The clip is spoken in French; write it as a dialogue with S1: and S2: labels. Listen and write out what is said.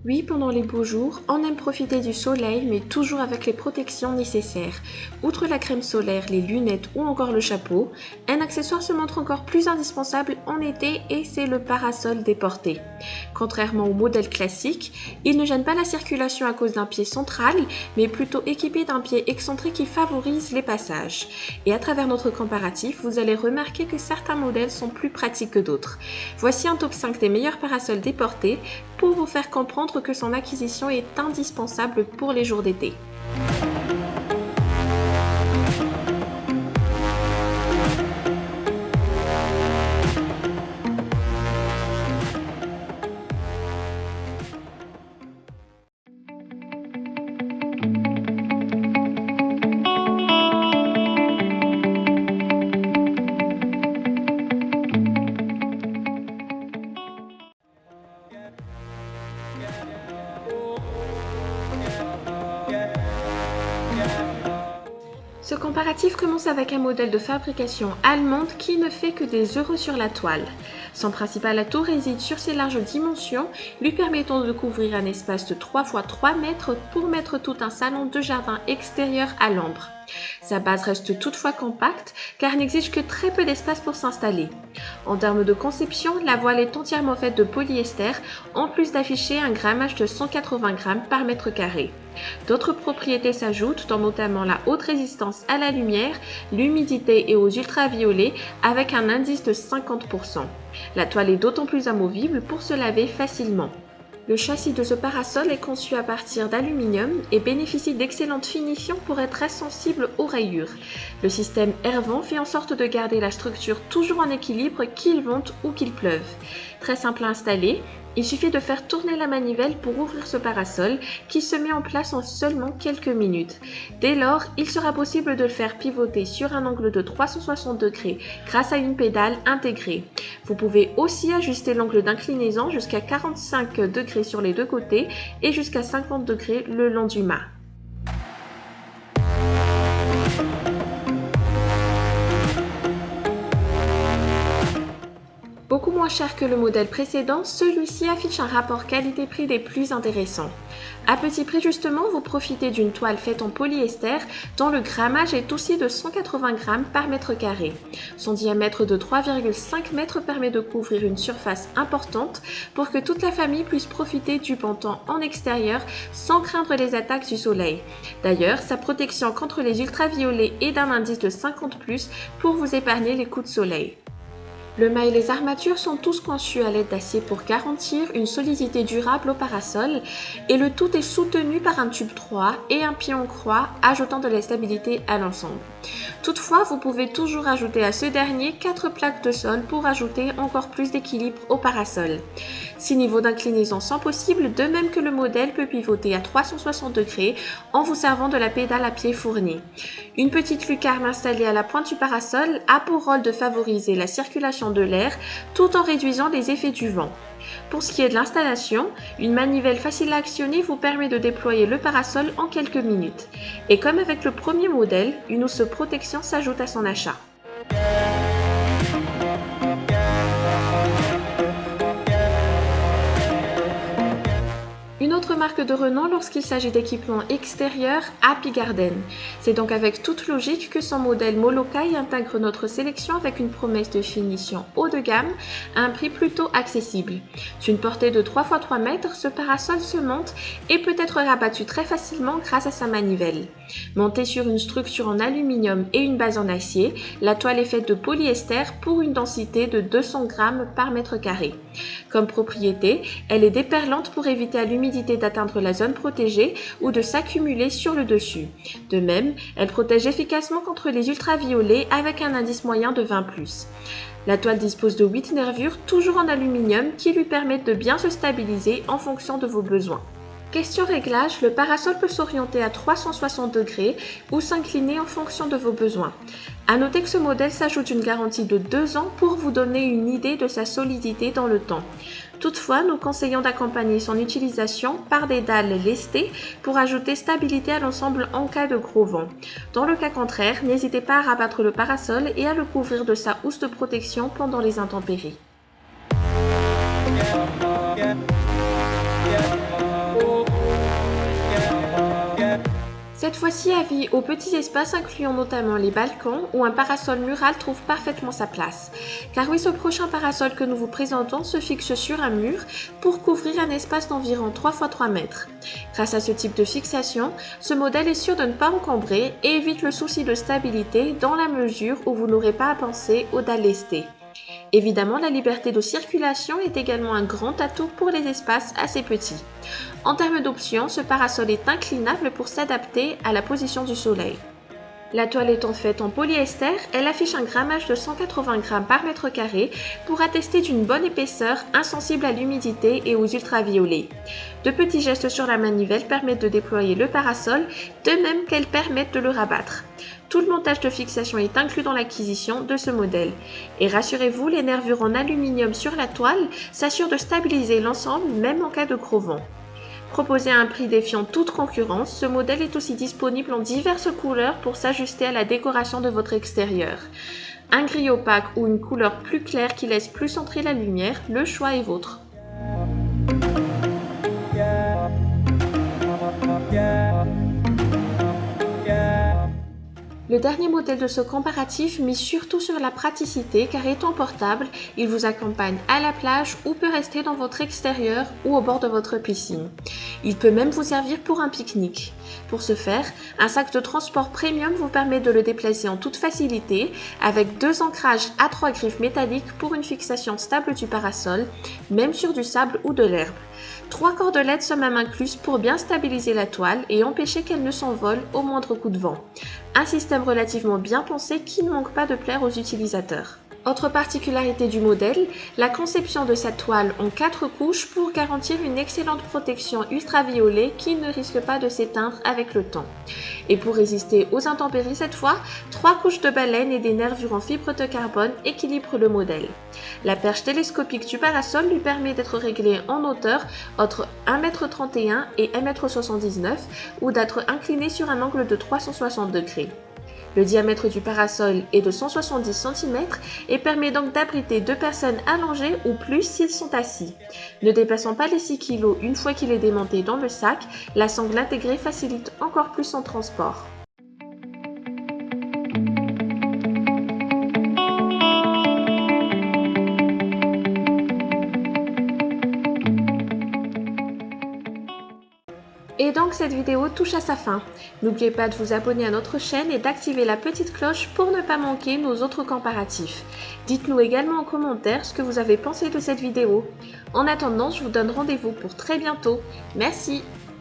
S1: Oui, pendant les beaux jours, on aime profiter du soleil, mais toujours avec les protections nécessaires. Outre la crème solaire, les lunettes ou encore le chapeau, un accessoire se montre encore plus indispensable en été et c'est le parasol déporté. Contrairement au modèle classique, il ne gêne pas la circulation à cause d'un pied central, mais plutôt équipé d'un pied excentré qui favorise les passages. Et à travers notre comparatif, vous allez remarquer que certains modèles sont plus pratiques que d'autres. Voici un top 5 des meilleurs parasols déportés pour vous faire comprendre que son acquisition est indispensable pour les jours d'été. Ce comparatif commence avec un modèle de fabrication allemande qui ne fait que des euros sur la toile. Son principal atout réside sur ses larges dimensions, lui permettant de couvrir un espace de 3 x 3 mètres pour mettre tout un salon de jardin extérieur à l'ombre. Sa base reste toutefois compacte car il n'exige que très peu d'espace pour s'installer. En termes de conception, la voile est entièrement faite de polyester en plus d'afficher un grammage de 180 grammes par mètre carré. D'autres propriétés s'ajoutent, dont notamment la haute résistance à la lumière, l'humidité et aux ultraviolets avec un indice de 50%. La toile est d'autant plus amovible pour se laver facilement. Le châssis de ce parasol est conçu à partir d'aluminium et bénéficie d'excellentes finitions pour être très sensible aux rayures. Le système air-vent fait en sorte de garder la structure toujours en équilibre qu'il vente ou qu'il pleuve. Très simple à installer, il suffit de faire tourner la manivelle pour ouvrir ce parasol qui se met en place en seulement quelques minutes. Dès lors, il sera possible de le faire pivoter sur un angle de 360 degrés grâce à une pédale intégrée. Vous pouvez aussi ajuster l'angle d'inclinaison jusqu'à 45 degrés sur les deux côtés et jusqu'à 50 degrés le long du mât. Beaucoup moins cher que le modèle précédent, celui-ci affiche un rapport qualité-prix des plus intéressants. À petit prix justement, vous profitez d'une toile faite en polyester dont le grammage est aussi de 180 grammes par mètre carré. Son diamètre de 3,5 mètres permet de couvrir une surface importante pour que toute la famille puisse profiter du bon temps en extérieur sans craindre les attaques du soleil. D'ailleurs, sa protection contre les ultraviolets est d'un indice de 50+ pour vous épargner les coups de soleil. Le mât et les armatures sont tous conçus à l'aide d'acier pour garantir une solidité durable au parasol et le tout est soutenu par un tube 3 et un pied en croix ajoutant de la stabilité à l'ensemble. Toutefois, vous pouvez toujours ajouter à ce dernier 4 plaques de sol pour ajouter encore plus d'équilibre au parasol. 6 niveaux d'inclinaison sont possibles, de même que le modèle peut pivoter à 360 degrés en vous servant de la pédale à pied fournie. Une petite lucarne installée à la pointe du parasol a pour rôle de favoriser la circulation de l'air tout en réduisant les effets du vent. Pour ce qui est de l'installation, une manivelle facile à actionner vous permet de déployer le parasol en quelques minutes. Et comme avec le premier modèle, une housse protection s'ajoute à son achat. Une autre marque de renom lorsqu'il s'agit d'équipements extérieurs, Happy Garden. C'est donc avec toute logique que son modèle Molokai intègre notre sélection avec une promesse de finition haut de gamme à un prix plutôt accessible. D'une portée de 3 x 3 mètres, ce parasol se monte et peut être rabattu très facilement grâce à sa manivelle. Montée sur une structure en aluminium et une base en acier, la toile est faite de polyester pour une densité de 200 grammes par mètre carré. Comme propriété, elle est déperlante pour éviter à l'humidité d'atteindre la zone protégée ou de s'accumuler sur le dessus. De même, elle protège efficacement contre les ultraviolets avec un indice moyen de 20+. La toile dispose de 8 nervures, toujours en aluminium, qui lui permettent de bien se stabiliser en fonction de vos besoins. Question réglage, le parasol peut s'orienter à 360 degrés ou s'incliner en fonction de vos besoins. À noter que ce modèle s'ajoute une garantie de 2 ans pour vous donner une idée de sa solidité dans le temps. Toutefois, nous conseillons d'accompagner son utilisation par des dalles lestées pour ajouter stabilité à l'ensemble en cas de gros vent. Dans le cas contraire, n'hésitez pas à rabattre le parasol et à le couvrir de sa housse de protection pendant les intempéries. Cette fois-ci, avis aux petits espaces incluant notamment les balcons où un parasol mural trouve parfaitement sa place. Car oui, ce prochain parasol que nous vous présentons se fixe sur un mur pour couvrir un espace d'environ 3 x 3 mètres. Grâce à ce type de fixation, ce modèle est sûr de ne pas encombrer et évite le souci de stabilité dans la mesure où vous n'aurez pas à penser aux dalles lestées. Évidemment, la liberté de circulation est également un grand atout pour les espaces assez petits. En termes d'options, ce parasol est inclinable pour s'adapter à la position du soleil. La toile étant faite en polyester, elle affiche un grammage de 180 g par mètre carré pour attester d'une bonne épaisseur, insensible à l'humidité et aux ultraviolets. De petits gestes sur la manivelle permettent de déployer le parasol, de même qu'elles permettent de le rabattre. Tout le montage de fixation est inclus dans l'acquisition de ce modèle. Et rassurez-vous, les nervures en aluminium sur la toile s'assurent de stabiliser l'ensemble même en cas de gros vent. Proposé à un prix défiant toute concurrence, ce modèle est aussi disponible en diverses couleurs pour s'ajuster à la décoration de votre extérieur. Un gris opaque ou une couleur plus claire qui laisse plus entrer la lumière, le choix est vôtre. Le dernier modèle de ce comparatif mise surtout sur la praticité car étant portable, il vous accompagne à la plage ou peut rester dans votre extérieur ou au bord de votre piscine. Il peut même vous servir pour un pique-nique. Pour ce faire, un sac de transport premium vous permet de le déplacer en toute facilité avec 2 ancrages à 3 griffes métalliques pour une fixation stable du parasol, même sur du sable ou de l'herbe. 3 cordelettes sont même incluses pour bien stabiliser la toile et empêcher qu'elle ne s'envole au moindre coup de vent. Un système relativement bien pensé qui ne manque pas de plaire aux utilisateurs. Autre particularité du modèle, la conception de cette toile en 4 couches pour garantir une excellente protection ultraviolet qui ne risque pas de s'éteindre avec le temps. Et pour résister aux intempéries cette fois, 3 couches de baleine et des nervures en fibre de carbone équilibrent le modèle. La perche télescopique du parasol lui permet d'être réglée en hauteur entre 1,31 m et 1,79 m ou d'être incliné sur un angle de 360 degrés. Le diamètre du parasol est de 170 cm et permet donc d'abriter 2 personnes allongées ou plus s'ils sont assis. Ne dépassant pas les 6 kg une fois qu'il est démonté dans le sac, la sangle intégrée facilite encore plus son transport. Et donc cette vidéo touche à sa fin. N'oubliez pas de vous abonner à notre chaîne et d'activer la petite cloche pour ne pas manquer nos autres comparatifs. Dites-nous également en commentaire ce que vous avez pensé de cette vidéo. En attendant, je vous donne rendez-vous pour très bientôt. Merci!